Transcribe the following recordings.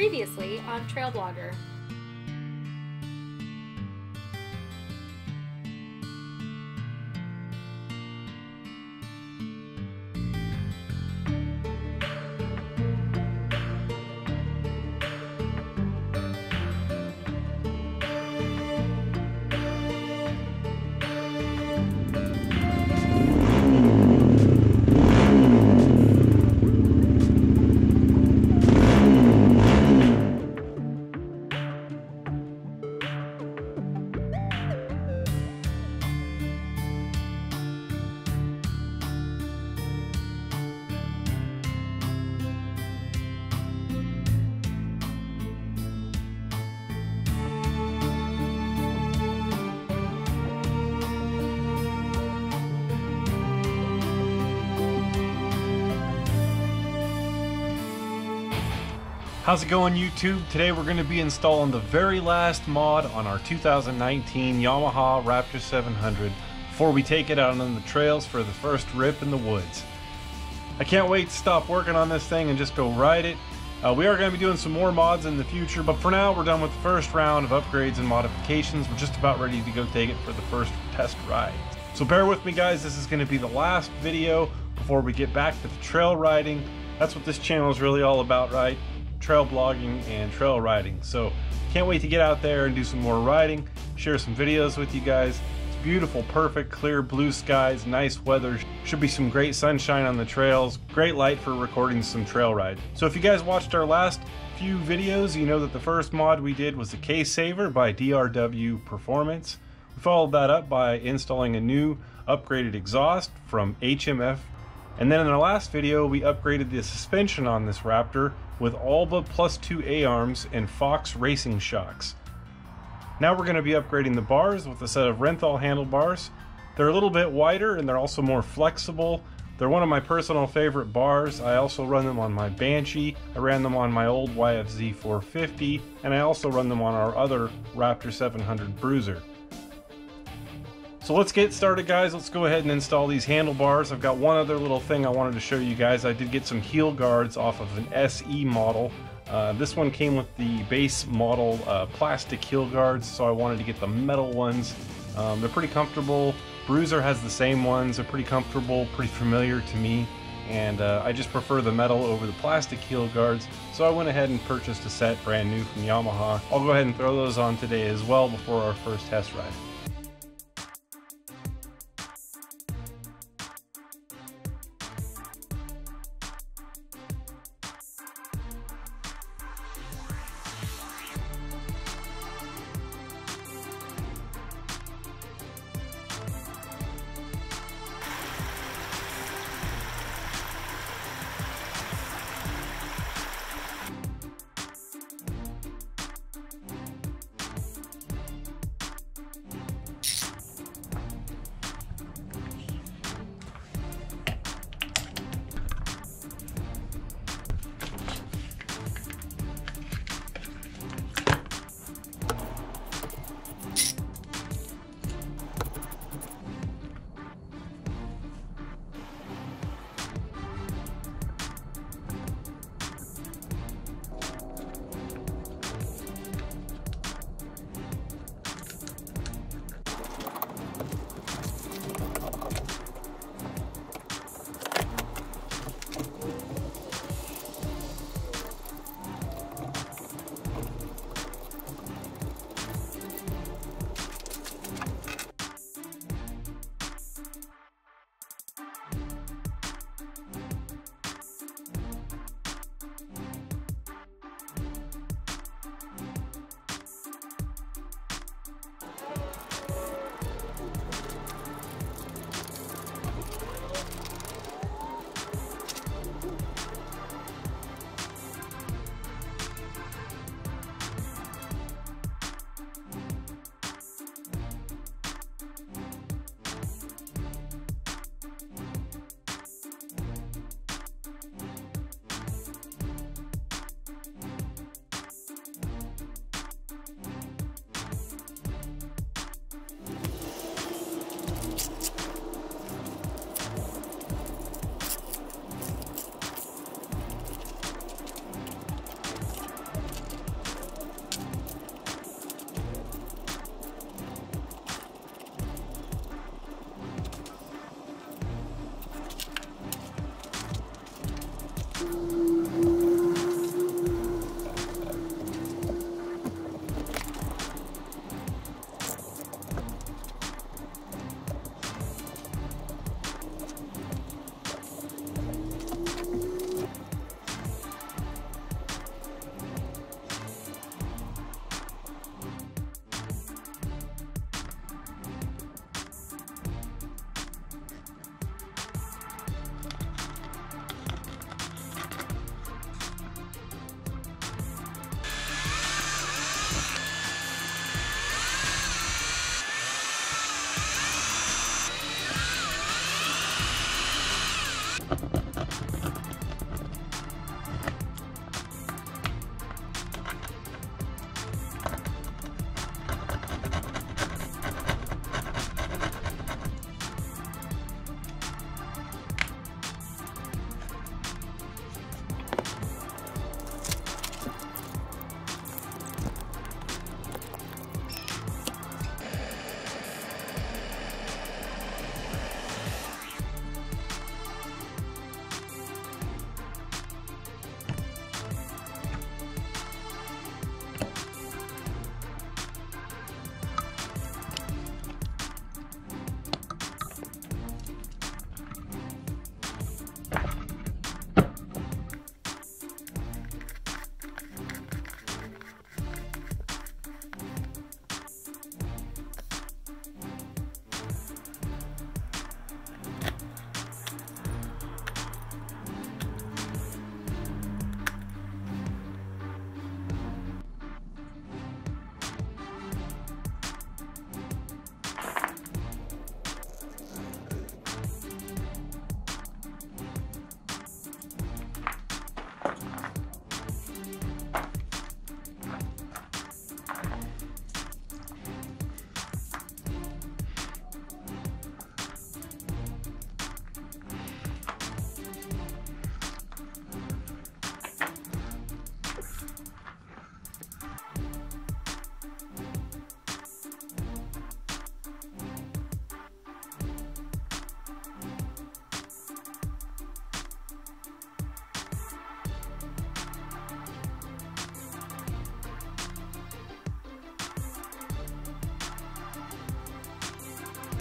Previously on TrailBlogger. How's it going, YouTube? Today we're going to be installing the very last mod on our 2019 Yamaha Raptor 700 before we take it out on the trails for the first rip in the woods. I can't wait to stop working on this thing and just go ride it. We are going to be doing some more mods in the future, but for now we're done with the first round of upgrades and modifications. We're just about ready to go take it for the first test ride. So bear with me, guys. This is going to be the last video before we get back to the trail riding. That's what this channel is really all about, right? Trail blogging and trail riding. So can't wait to get out there and do some more riding, share some videos with you guys. It's beautiful, perfect, clear blue skies, nice weather. Should be some great sunshine on the trails, great light for recording some trail ride. So if you guys watched our last few videos, you know that the first mod we did was the Case Saver by DRW Performance. We followed that up by installing a new upgraded exhaust from HMF. And then in our last video, we upgraded the suspension on this Raptor with Alba +2 A-arms and Fox racing shocks. Now we're going to be upgrading the bars with a set of Renthal handlebars. They're a little bit wider and they're also more flexible. They're one of my personal favorite bars. I also run them on my Banshee. I ran them on my old YFZ 450, and I also run them on our other Raptor 700 Bruiser. So let's get started, guys. Let's go ahead and install these handlebars. I've got one other little thing I wanted to show you guys. I did get some heel guards off of an SE model. This one came with the base model plastic heel guards, so I wanted to get the metal ones. They're pretty comfortable. Bruiser has the same ones. They're pretty comfortable, pretty familiar to me, and I just prefer the metal over the plastic heel guards, so I went ahead and purchased a set brand new from Yamaha. I'll go ahead and throw those on today as well before our first test ride.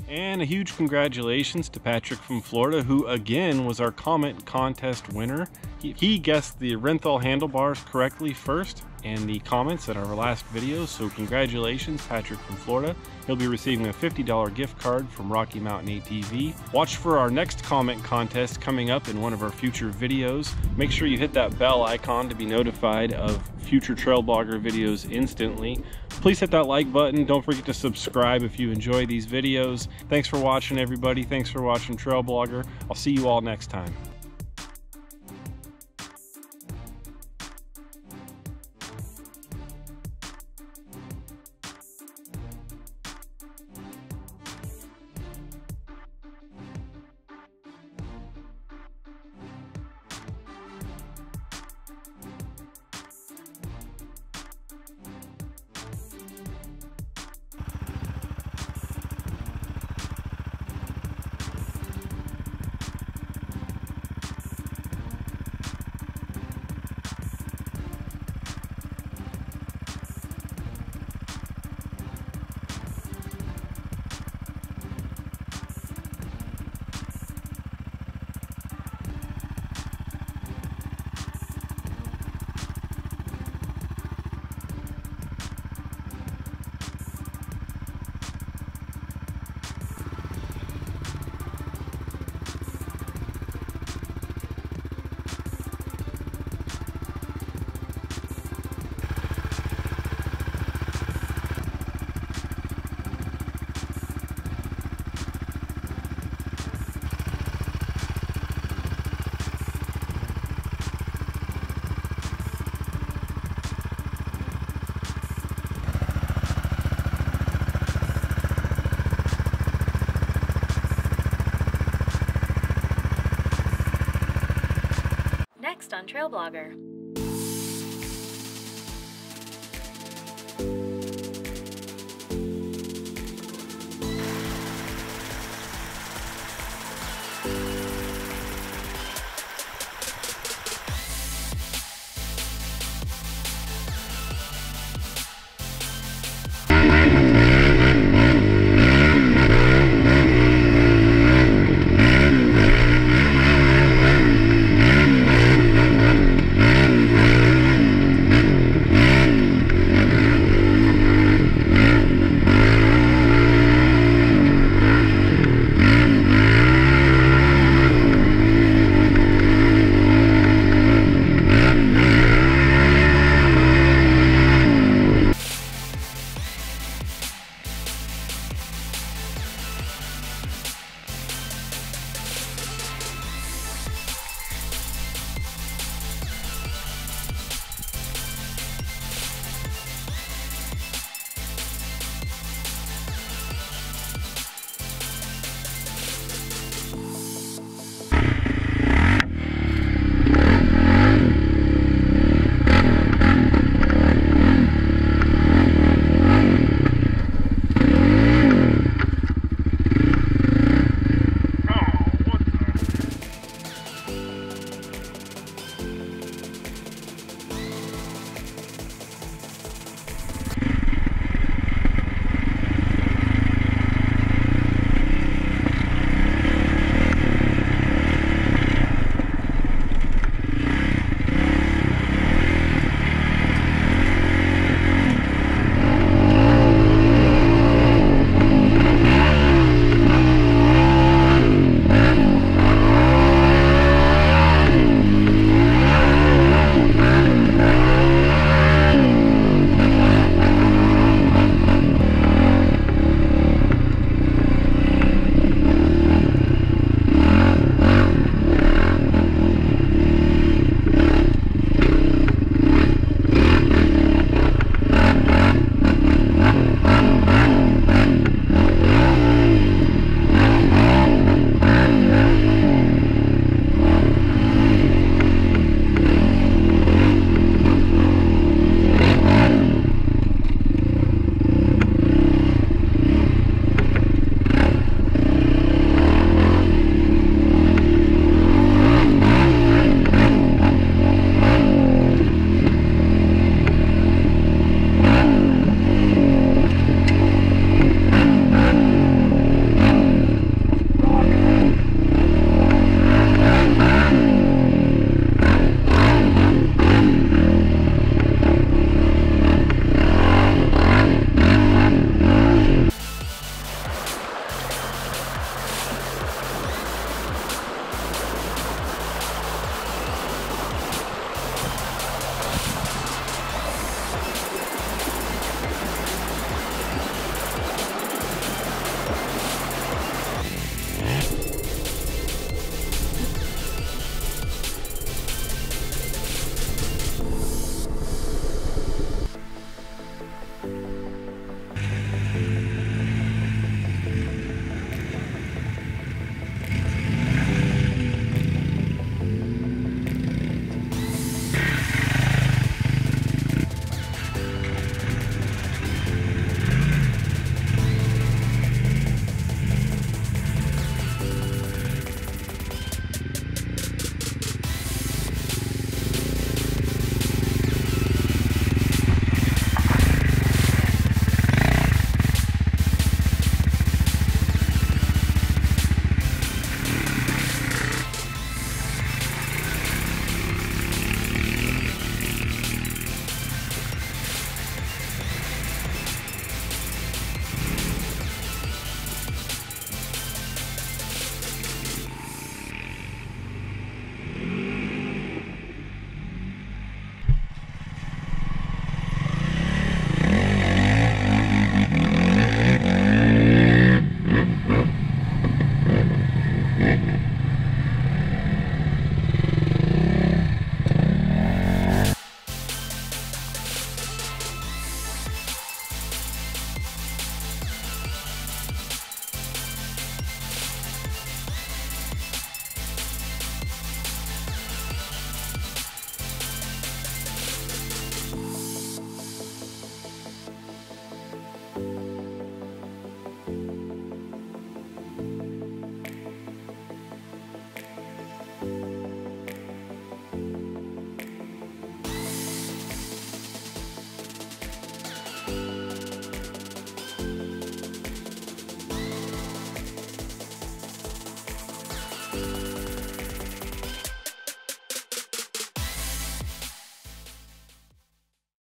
And a huge congratulations to Patrick from Florida, who again was our comment contest winner. He guessed the Renthal handlebars correctly first in the comments at our last video, so congratulations, Patrick from Florida. He'll be receiving a $50 gift card from Rocky Mountain ATV. Watch for our next comment contest coming up in one of our future videos. Make sure you hit that bell icon to be notified of future TrailBlogger videos instantly. Please hit that like button. Don't forget to subscribe if you enjoy these videos. Thanks for watching, everybody. Thanks for watching TrailBlogger. I'll see you all next time. Next on TrailBlogger.